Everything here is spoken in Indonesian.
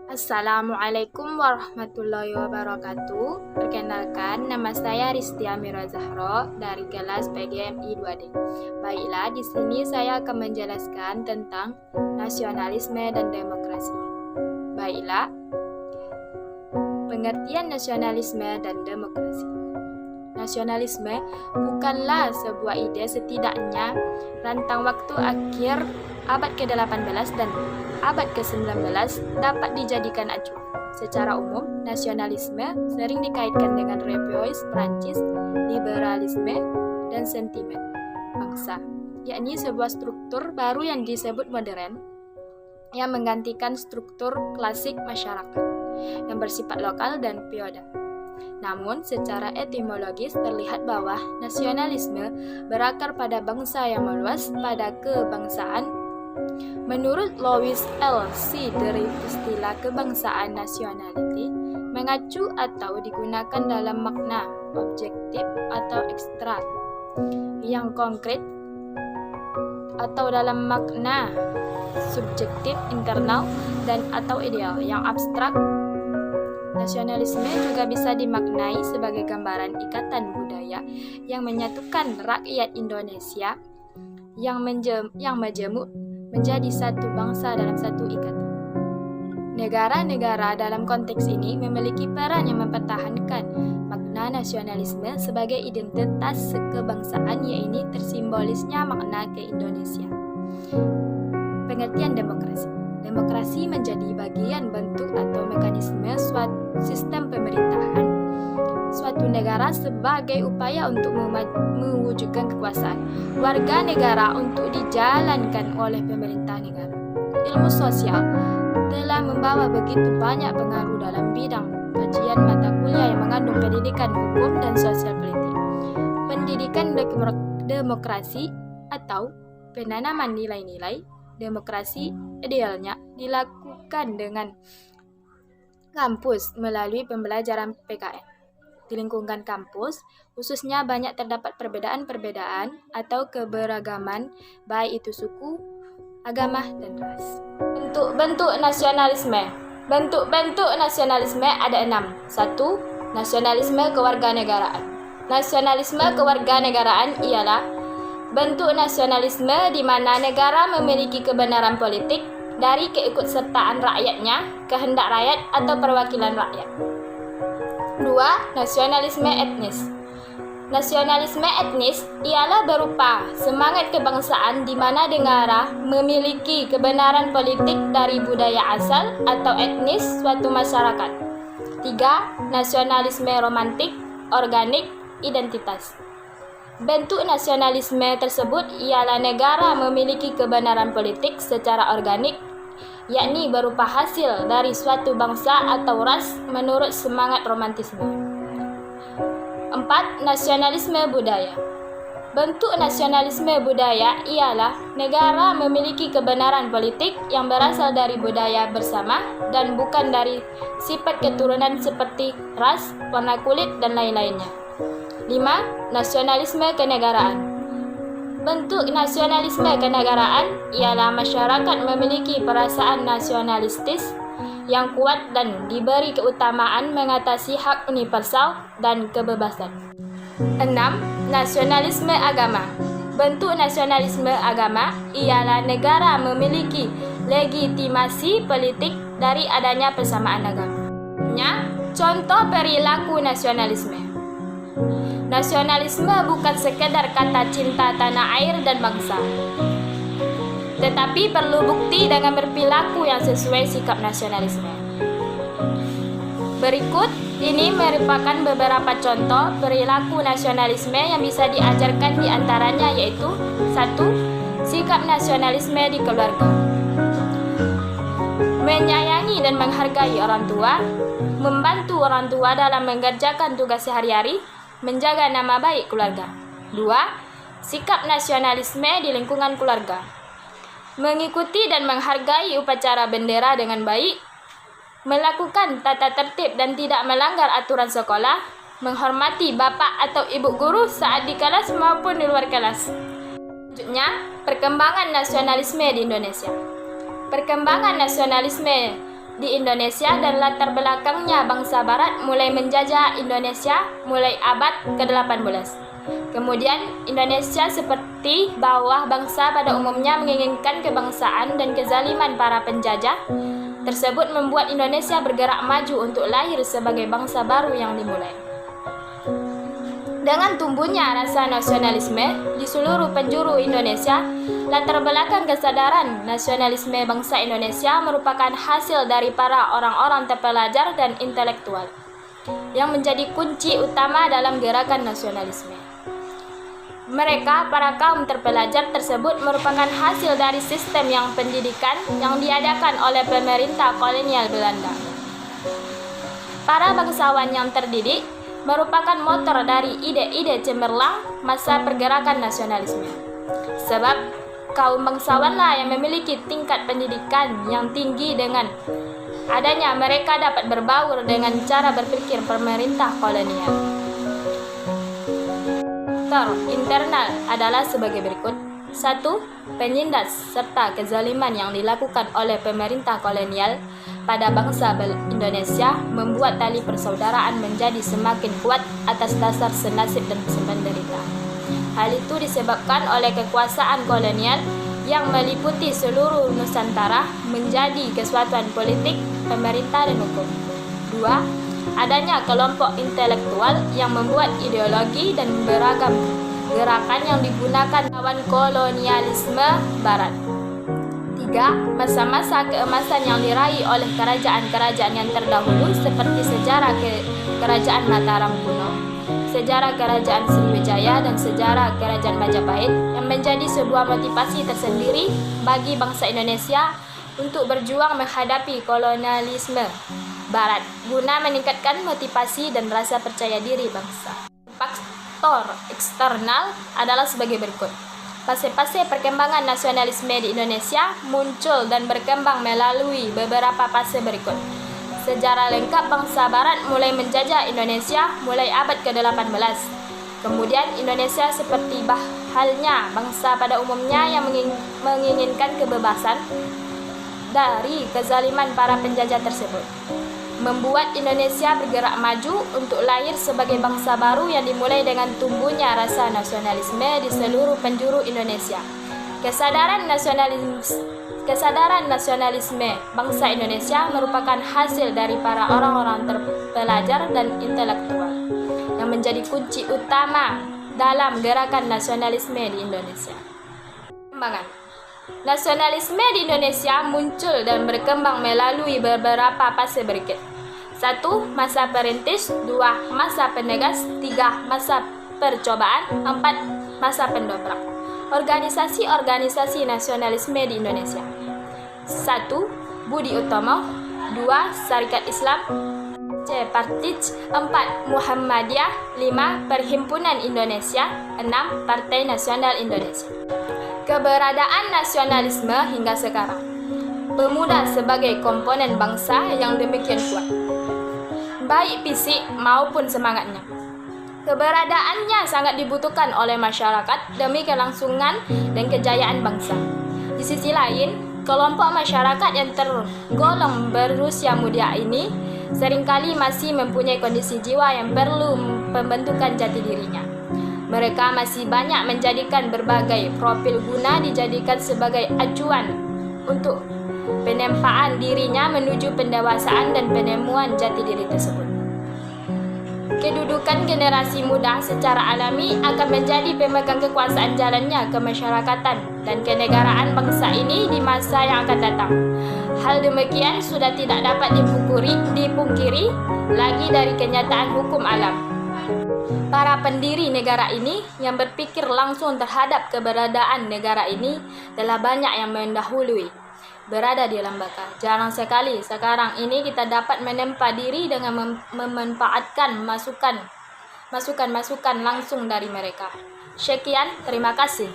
Assalamualaikum warahmatullahi wabarakatuh. Perkenalkan, nama saya Ristia Mira Zahro dari kelas PGMI 2D. Baiklah, di sini saya akan menjelaskan tentang nasionalisme dan demokrasi. Baiklah, pengertian nasionalisme dan demokrasi. Nasionalisme bukanlah sebuah ide, setidaknya rentang waktu akhir abad ke-18 dan abad ke-19 dapat dijadikan acuan. Secara umum, nasionalisme sering dikaitkan dengan revois Prancis, liberalisme, dan sentimen bangsa, yakni sebuah struktur baru yang disebut modern, yang menggantikan struktur klasik masyarakat yang bersifat lokal dan feodal. Namun, secara etimologis terlihat bahwa nasionalisme berakar pada bangsa yang meluas, pada kebangsaan. Menurut Louis L. C. dari istilah kebangsaan nationality mengacu atau digunakan dalam makna objektif atau ekstrak yang konkret atau dalam makna subjektif internal dan atau ideal yang abstrak. Nasionalisme juga bisa dimaknai sebagai gambaran ikatan budaya yang menyatukan rakyat Indonesia yang majemuk menjadi satu bangsa dalam satu ikatan. Negara-negara dalam konteks ini memiliki peran yang mempertahankan makna nasionalisme sebagai identitas kebangsaan, yaitu tersimbolisnya makna keindonesiaan. Pengertian demokrasi. Demokrasi menjadi bagian bentuk atau mekanisme suatu sistem pemerintahan suatu negara sebagai upaya untuk mewujudkan kekuasaan warga negara untuk dijalankan oleh pemerintah negara. Ilmu sosial telah membawa begitu banyak pengaruh dalam bidang kajian mata kuliah yang mengandung pendidikan hukum dan sosial politik. Pendidikan demokrasi atau penanaman nilai-nilai demokrasi idealnya dilakukan dengan kampus melalui pembelajaran PKN. Di lingkungan kampus, khususnya banyak terdapat perbedaan-perbedaan atau keberagaman, baik itu suku, agama, dan ras. Bentuk-bentuk nasionalisme. Bentuk-bentuk nasionalisme ada 6. 1. Nasionalisme kewarganegaraan. Nasionalisme kewarganegaraan ialah bentuk nasionalisme di mana negara memiliki kebenaran politik dari keikutsertaan rakyatnya, kehendak rakyat atau perwakilan rakyat. 2. Nasionalisme etnis. Nasionalisme etnis ialah berupa semangat kebangsaan di mana negara memiliki kebenaran politik dari budaya asal atau etnis suatu masyarakat. 3. Nasionalisme romantik, organik, identitas. Bentuk nasionalisme tersebut ialah negara memiliki kebenaran politik secara organik, yakni berupa hasil dari suatu bangsa atau ras menurut semangat romantisme. 4. Nasionalisme budaya. Bentuk nasionalisme budaya ialah negara memiliki kebenaran politik yang berasal dari budaya bersama dan bukan dari sifat keturunan seperti ras, warna kulit, dan lain-lainnya. 5. Nasionalisme kenegaraan. Bentuk nasionalisme kenegaraan ialah masyarakat memiliki perasaan nasionalistis yang kuat dan diberi keutamaan mengatasi hak universal dan kebebasan. 6. Nasionalisme agama. Bentuk nasionalisme agama ialah negara memiliki legitimasi politik dari adanya persamaan agama. Contoh perilaku nasionalisme. Nasionalisme bukan sekedar kata cinta tanah air dan bangsa, tetapi perlu bukti dengan berperilaku yang sesuai sikap nasionalisme. Berikut ini merupakan beberapa contoh perilaku nasionalisme yang bisa diajarkan, di antaranya yaitu 1. Sikap nasionalisme di keluarga. Menyayangi dan menghargai orang tua, membantu orang tua dalam mengerjakan tugas sehari-hari, menjaga nama baik keluarga. 2. Sikap nasionalisme di lingkungan keluarga. Mengikuti dan menghargai upacara bendera dengan baik, melakukan tata tertib dan tidak melanggar aturan sekolah, menghormati bapak atau ibu guru saat di kelas maupun di luar kelas. Selanjutnya, perkembangan nasionalisme di Indonesia. Perkembangan nasionalisme di Indonesia dan latar belakangnya bangsa Barat mulai menjajah Indonesia mulai abad ke-18. Kemudian Indonesia seperti bawah bangsa pada umumnya menginginkan kebangsaan dan kezaliman para penjajah tersebut membuat Indonesia bergerak maju untuk lahir sebagai bangsa baru yang dimulai. Dengan tumbuhnya rasa nasionalisme di seluruh penjuru Indonesia, latar belakang kesadaran nasionalisme bangsa Indonesia merupakan hasil dari para orang-orang terpelajar dan intelektual yang menjadi kunci utama dalam gerakan nasionalisme. Mereka, para kaum terpelajar tersebut merupakan hasil dari sistem yang pendidikan yang diadakan oleh pemerintah kolonial Belanda. Para bangsawan yang terdidik merupakan motor dari ide-ide cemerlang masa pergerakan nasionalisme. Sebab kaum bangsawanlah yang memiliki tingkat pendidikan yang tinggi, dengan adanya mereka dapat berbaur dengan cara berpikir pemerintah kolonial. Faktor internal adalah sebagai berikut. 1. Penindas serta kezaliman yang dilakukan oleh pemerintah kolonial pada bangsa Indonesia membuat tali persaudaraan menjadi semakin kuat atas dasar senasib dan semenderita. Hal itu disebabkan oleh kekuasaan kolonial yang meliputi seluruh Nusantara menjadi kesatuan politik, pemerintah, dan hukum. 2. Adanya kelompok intelektual yang membuat ideologi dan beragam gerakan yang digunakan lawan kolonialisme Barat. 3. Masa-masa keemasan yang diraih oleh kerajaan-kerajaan yang terdahulu seperti sejarah kerajaan Mataram kuno, sejarah kerajaan Sriwijaya, dan sejarah kerajaan Majapahit yang menjadi sebuah motivasi tersendiri bagi bangsa Indonesia untuk berjuang menghadapi kolonialisme Barat guna meningkatkan motivasi dan rasa percaya diri bangsa. Faktor eksternal adalah sebagai berikut. Fase-fase perkembangan nasionalisme di Indonesia muncul dan berkembang melalui beberapa fase berikut. Sejarah lengkap bangsa Barat mulai menjajah Indonesia mulai abad ke-18. Kemudian Indonesia seperti halnya bangsa pada umumnya yang menginginkan kebebasan dari kezaliman para penjajah tersebut, membuat Indonesia bergerak maju untuk lahir sebagai bangsa baru yang dimulai dengan tumbuhnya rasa nasionalisme di seluruh penjuru Indonesia. Kesadaran nasionalisme bangsa Indonesia merupakan hasil dari para orang-orang terpelajar dan intelektual yang menjadi kunci utama dalam gerakan nasionalisme di Indonesia. Perkembangan nasionalisme di Indonesia muncul dan berkembang melalui beberapa fase berikut. 1. Masa perintis. 2. Masa penegas. 3. Masa percobaan. 4. Masa pendobrak. Organisasi-organisasi nasionalisme di Indonesia. 1. Budi Utomo. 2. Syarikat Islam. C. Partij. 4. Muhammadiyah. 5. Perhimpunan Indonesia. 6. Partai Nasional Indonesia. Keberadaan nasionalisme hingga sekarang. Pemuda sebagai komponen bangsa yang demikian kuat, baik fisik maupun semangatnya. Keberadaannya sangat dibutuhkan oleh masyarakat demi kelangsungan dan kejayaan bangsa. Di sisi lain, kelompok masyarakat yang tergolong berusia muda ini seringkali masih mempunyai kondisi jiwa yang perlu pembentukan jati dirinya. Mereka masih banyak menjadikan berbagai profil guna dijadikan sebagai acuan untuk penempaan dirinya menuju pendewasaan dan penemuan jati diri tersebut. Kedudukan generasi muda secara alami akan menjadi pemegang kekuasaan jalannya kemasyarakatan dan kenegaraan bangsa ini di masa yang akan datang. Hal demikian sudah tidak dapat dipungkiri lagi dari kenyataan hukum alam. Para pendiri negara ini yang berpikir langsung terhadap keberadaan negara ini telah banyak yang mendahului berada di alam baka. Jarang sekali sekarang ini kita dapat menempa diri dengan memanfaatkan masukan-masukan langsung dari mereka. Sekian, terima kasih.